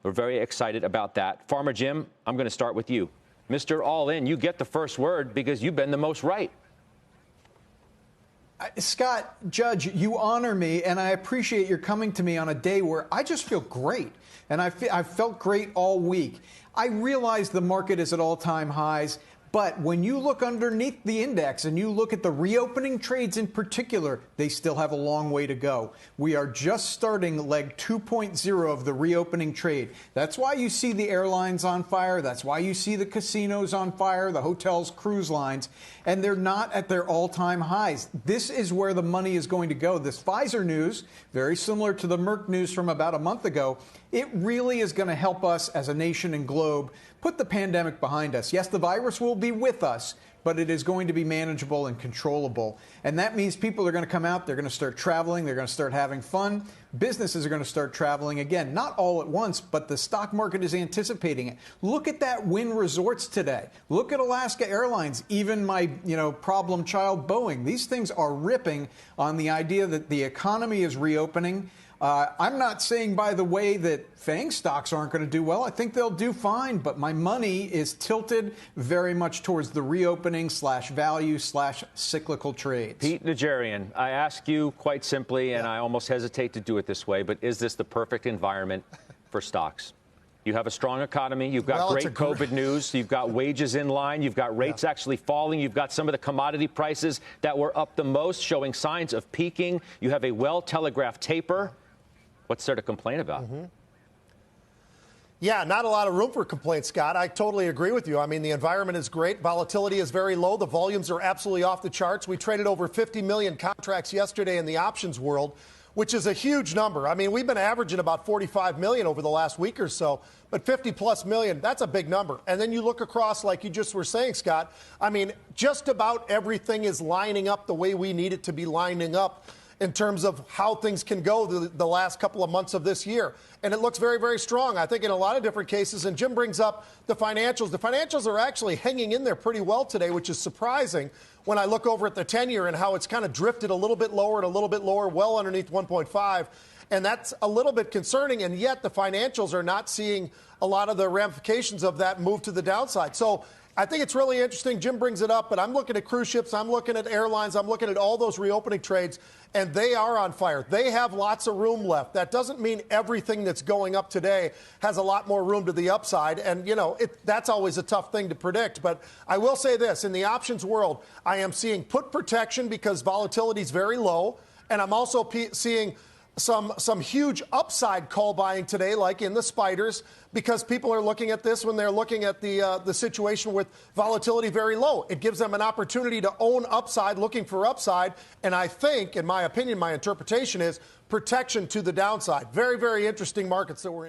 We're very excited about that. Farmer Jim, I'm going to start with you. Mr. All In, you get the first word because you've been the most right. Scott, Judge, you honor me, and I appreciate your coming to me on a day where I just feel great. And I've felt great all week. I realize the market is at all-time highs. But when you look underneath the index and you look at the reopening trades in particular, they still have a long way to go. We are just starting leg 2.0 of the reopening trade. That's why you see the airlines on fire. That's why you see the casinos on fire, the hotels, cruise lines, and they're not at their all-time highs. This is where the money is going to go. This Pfizer news, very similar to the Merck news from about a month ago, it really is going to help us as a nation and globe put the pandemic behind us. Yes, the virus will be with us, but it is going to be manageable and controllable. And that means people are going to come out, they're going to start traveling, they're going to start having fun. Businesses are going to start traveling again, not all at once, but the stock market is anticipating it. Look at that Wynn Resorts today. Look at Alaska Airlines, even my, problem child Boeing. These things are ripping on the idea that the economy is reopening. I'm not saying, by the way, that FANG stocks aren't going to do well. I think they'll do fine, but my money is tilted very much towards the reopening /value/cyclical trades. Pete Najarian, I ask you quite simply, and I almost hesitate to do it this way, but is this the perfect environment for stocks? You have a strong economy. You've got great COVID news. You've got wages in line. You've got rates actually falling. You've got some of the commodity prices that were up the most, showing signs of peaking. You have a well-telegraphed taper. What's there to complain about? Yeah, not a lot of room for complaints, Scott. I totally agree with you. I mean, the environment is great. Volatility is very low. The volumes are absolutely off the charts. We traded over 50 million contracts yesterday in the options world, which is a huge number. I mean, we've been averaging about 45 million over the last week or so, but 50+ million, that's a big number. And then you look across, like you just were saying, Scott, I mean, just about everything is lining up the way we need it to be lining up in terms of how things can go the last couple of months of this year. And it looks very, very strong, I think, in a lot of different cases. And Jim brings up the financials. The financials are actually hanging in there pretty well today, which is surprising when I look over at the 10-year and how it's kind of drifted a little bit lower and a little bit lower, well underneath 1.5. And that's a little bit concerning. And yet the financials are not seeing a lot of the ramifications of that move to the downside. So I think it's really interesting. Jim brings it up, but I'm looking at cruise ships. I'm looking at airlines. I'm looking at all those reopening trades, and they are on fire. They have lots of room left. That doesn't mean everything that's going up today has a lot more room to the upside. And, that's always a tough thing to predict. But I will say this. In the options world, I am seeing put protection because volatility is very low. And I'm also seeing some huge upside call buying today, like in the spiders, because people are looking at this when they're looking at the situation with volatility very low. It gives them an opportunity to own upside, looking for upside. And I think, in my opinion, my interpretation is protection to the downside. Very, very interesting markets that we're in.